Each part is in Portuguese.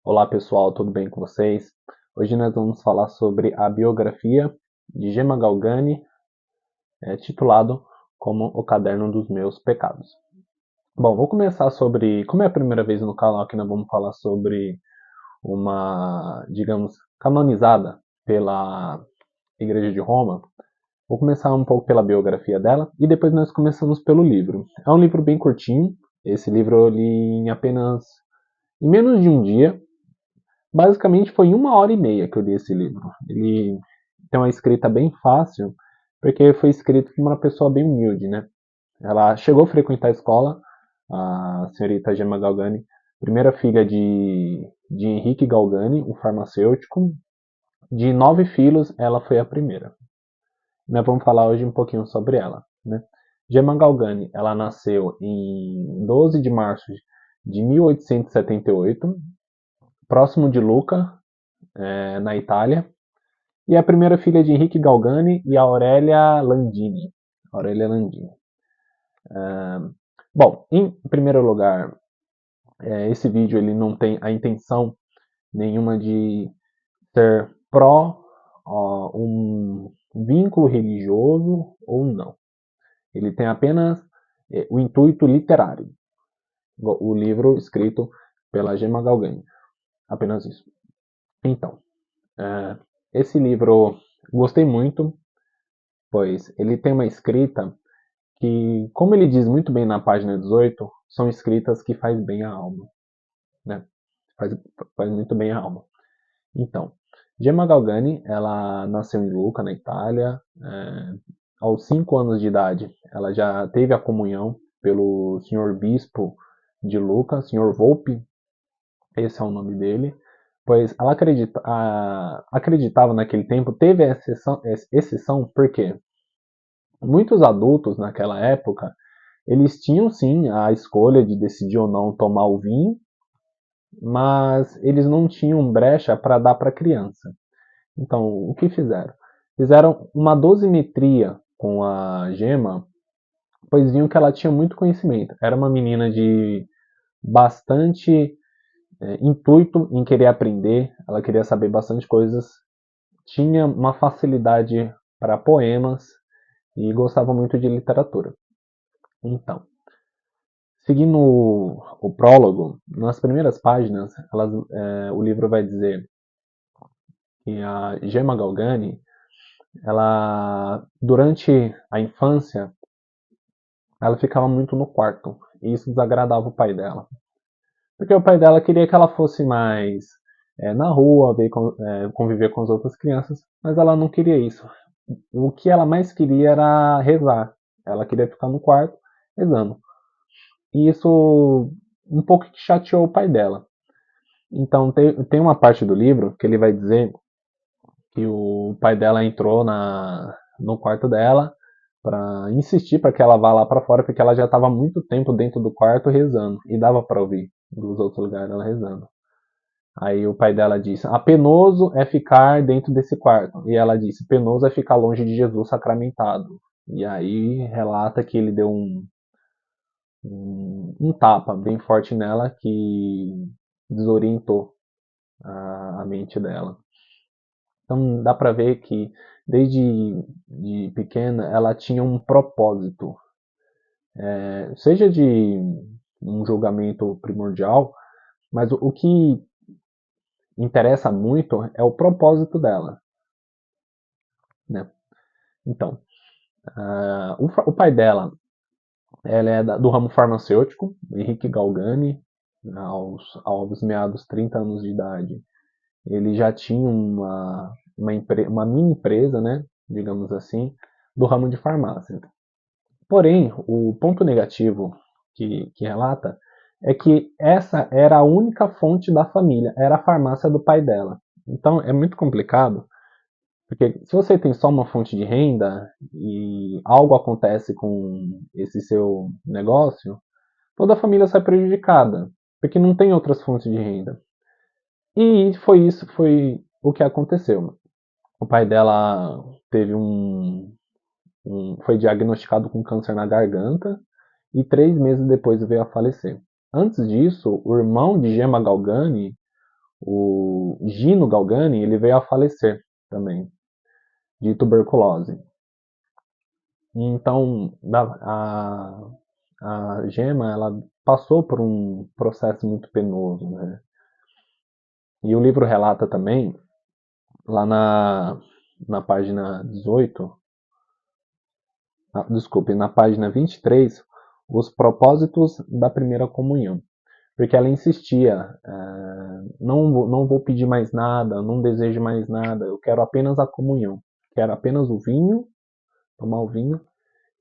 Olá pessoal, tudo bem com vocês? Hoje nós vamos falar sobre a biografia de Gemma Galgani, titulado como O Caderno dos Meus Pecados. Bom, vou começar sobre, como é a primeira vez no canal que nós vamos falar sobre uma, digamos, canonizada pela Igreja de Roma, vou começar um pouco pela biografia dela e depois nós começamos pelo livro. É um livro bem curtinho, esse livro eu li em menos de um dia. Basicamente foi em 1 hora e meia que eu li esse livro. Ele tem uma escrita bem fácil, porque foi escrito por uma pessoa bem humilde, né? Ela chegou a frequentar a escola, a senhorita Gemma Galgani, primeira filha de Henrique Galgani, um farmacêutico. De 9 filhos, ela foi a primeira. Nós vamos falar hoje um pouquinho sobre ela, né? Gemma Galgani, ela nasceu em 12 de março de 1878, próximo de Lucca, na Itália, e é a primeira filha de Henrique Galgani e Aurelia Landini. Aurelia Landini. Bom, em primeiro lugar, esse vídeo ele não tem a intenção nenhuma de ser pró um vínculo religioso ou não. Ele tem apenas o intuito literário. O livro escrito pela Gemma Galgani. Apenas isso. Então, esse livro gostei muito, pois ele tem uma escrita que, como ele diz muito bem na página 18, são escritas que faz bem à alma, né? Faz, faz muito bem à alma. Então, Gemma Galgani, ela nasceu em Lucca, na Itália. Aos 5 anos de idade, ela já teve a comunhão pelo senhor bispo de Lucca, senhor Volpe, esse é o nome dele, pois ela acreditava naquele tempo, teve a exceção porque muitos adultos naquela época eles tinham sim a escolha de decidir ou não tomar o vinho, mas eles não tinham brecha para dar para a criança. Então, o que fizeram? Fizeram uma dosimetria com a Gemma, pois viam que ela tinha muito conhecimento. Era uma menina de bastante intuito em querer aprender, ela queria saber bastante coisas, tinha uma facilidade para poemas e gostava muito de literatura. Então, seguindo o prólogo, nas primeiras páginas, o livro vai dizer que a Gemma Galgani, ela, durante a infância, ela ficava muito no quarto, e isso desagradava o pai dela. Porque o pai dela queria que ela fosse mais na rua, conviver com as outras crianças, mas ela não queria isso. O que ela mais queria era rezar. Ela queria ficar no quarto rezando. E isso um pouco que chateou o pai dela. Então tem uma parte do livro que ele vai dizer que o pai dela entrou no quarto dela para insistir para que ela vá lá para fora, porque ela já estava muito tempo dentro do quarto rezando e dava para ouvir dos outros lugares ela rezando. Aí o pai dela disse: "Ah, penoso é ficar dentro desse quarto." E ela disse: "Penoso é ficar longe de Jesus sacramentado." E aí relata que ele deu um tapa bem forte nela que desorientou a mente dela. Então dá para ver que desde de pequena ela tinha um propósito, seja de um julgamento primordial, mas o que interessa muito é o propósito dela, né? Então, o pai dela, ela é do ramo farmacêutico, Henrique Galgani, aos meados 30 anos de idade. Ele já tinha uma mini empresa, né, digamos assim, do ramo de farmácia. Porém, o ponto negativo que relata é que essa era a única fonte da família, era a farmácia do pai dela. Então é muito complicado, porque se você tem só uma fonte de renda e algo acontece com esse seu negócio, toda a família sai prejudicada, porque não tem outras fontes de renda. E foi o que aconteceu. O pai dela teve foi diagnosticado com câncer na garganta e 3 meses depois veio a falecer. Antes disso, o irmão de Gemma Galgani, o Gino Galgani, ele veio a falecer também, de tuberculose. Então, a Gemma, ela passou por um processo muito penoso, né? E o livro relata também, lá na página 18, desculpe, na página 23, os propósitos da primeira comunhão. Porque ela insistia, não vou pedir mais nada, não desejo mais nada, eu quero apenas a comunhão. Quero apenas o vinho, tomar o vinho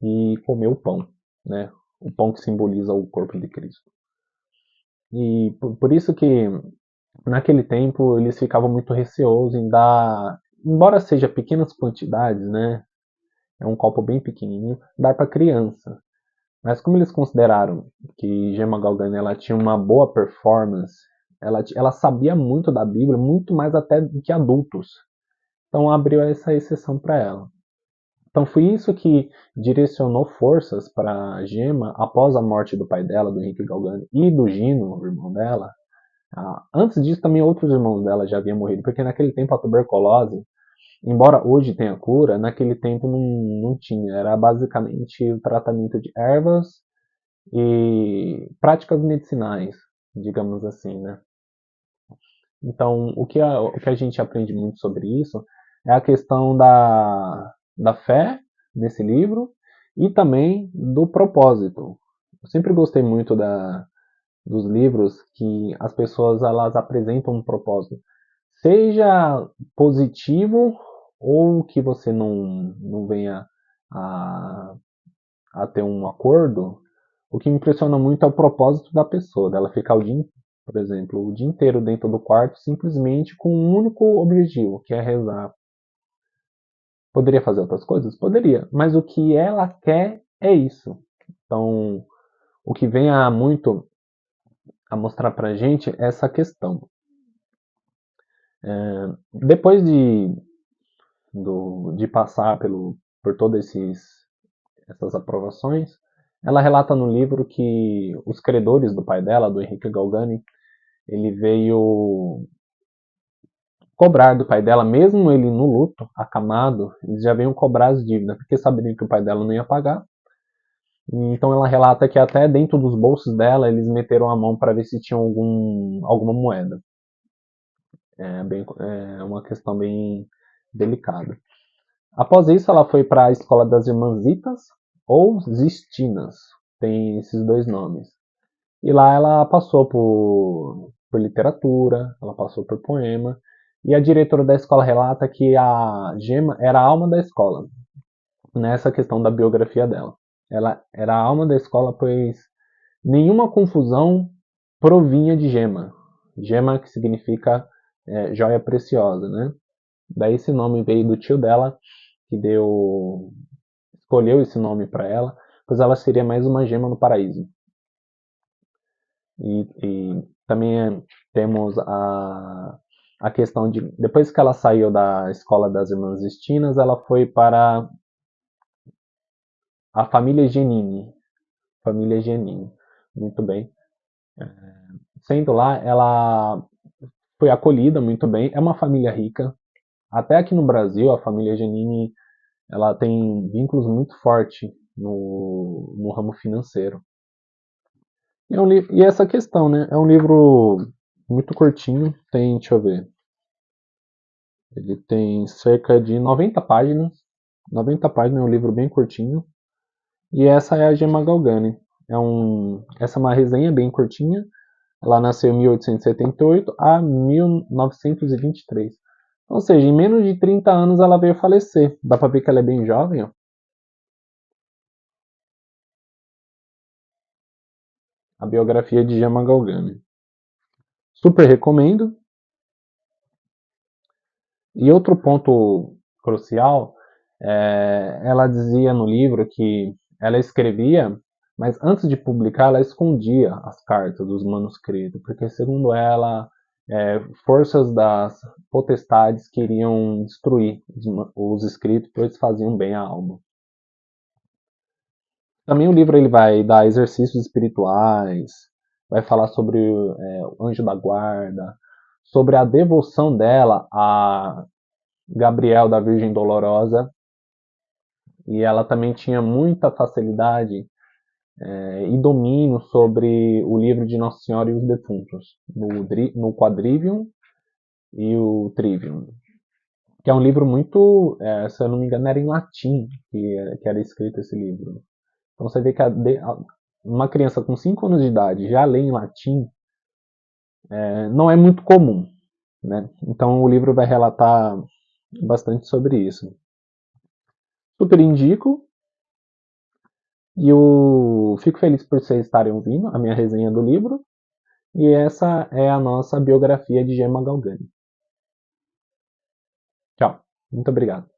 e comer o pão, né? O pão que simboliza o corpo de Cristo. E por isso que naquele tempo eles ficavam muito receosos em dar, embora seja pequenas quantidades, né? É um copo bem pequenininho, dar para criança. Mas como eles consideraram que Gemma Galgani ela tinha uma boa performance, ela sabia muito da Bíblia, muito mais até do que adultos. Então abriu essa exceção para ela. Então foi isso que direcionou forças para Gemma após a morte do pai dela, do Henrique Galgani, e do Gino, o irmão dela. Antes disso também outros irmãos dela já haviam morrido, porque naquele tempo a tuberculose, embora hoje tenha cura, naquele tempo não tinha. Era basicamente o tratamento de ervas e práticas medicinais, digamos assim, né? Então, o que a gente aprende muito sobre isso é a questão da fé nesse livro e também do propósito. Eu sempre gostei muito dos livros que as pessoas elas apresentam um propósito, seja positivo ou que você não venha a, a ter um acordo. O que me impressiona muito é o propósito da pessoa, dela ficar por exemplo, o dia inteiro dentro do quarto simplesmente com um único objetivo, que é rezar. Poderia fazer outras coisas? Poderia, mas o que ela quer é isso. Então, o que vem a muito a mostrar pra gente é essa questão. Depois de passar por todas essas aprovações, ela relata no livro que os credores do pai dela, do Henrique Galgani, ele veio cobrar do pai dela, mesmo ele no luto, acamado, eles já veio cobrar as dívidas, porque sabiam que o pai dela não ia pagar. Então ela relata que até dentro dos bolsos dela eles meteram a mão para ver se tinha alguma moeda. É uma questão bem delicada. Após isso, ela foi para a escola das Irmãzitas ou Zistinas, tem esses dois nomes. E lá ela passou por literatura, ela passou por poema, e a diretora da escola relata que a Gemma era a alma da escola, nessa questão da biografia dela. Ela era a alma da escola, pois nenhuma confusão provinha de Gemma. Gemma que significa joia preciosa, né? Daí esse nome veio do tio dela, que escolheu esse nome para ela, pois ela seria mais uma gema no paraíso. E também temos a questão de, depois que ela saiu da escola das Irmãs Justinas, ela foi para a família Genini. Família Genini, muito bem. Sendo lá, ela foi acolhida muito bem. É uma família rica. Até aqui no Brasil, a família Genini ela tem vínculos muito fortes no ramo financeiro. E essa questão, né? É um livro muito curtinho, deixa eu ver, ele tem cerca de 90 páginas. 90 páginas, é um livro bem curtinho. E essa é a Gemma Galgani. Essa é uma resenha bem curtinha. Ela nasceu em 1878 a 1923. Ou seja, em menos de 30 anos ela veio falecer. Dá pra ver que ela é bem jovem, ó. A biografia de Gemma Galgani. Super recomendo. E outro ponto crucial, ela dizia no livro que ela escrevia, mas antes de publicar, ela escondia as cartas, os manuscritos, porque, segundo ela, forças das potestades queriam destruir os escritos, pois faziam bem à alma. Também o livro ele vai dar exercícios espirituais, vai falar sobre o anjo da guarda, sobre a devoção dela a Gabriel da Virgem Dolorosa, e ela também tinha muita facilidade e domínio sobre o livro de Nossa Senhora e os Defuntos, no Quadrivium e o Trivium, que é um livro muito, se eu não me engano, era em latim que era escrito esse livro. Então você vê que uma criança com 5 anos de idade já lê em latim não é muito comum, né? Então o livro vai relatar bastante sobre isso. Super indico. E eu fico feliz por vocês estarem ouvindo a minha resenha do livro. E essa é a nossa biografia de Gemma Galgani. Tchau. Muito obrigado.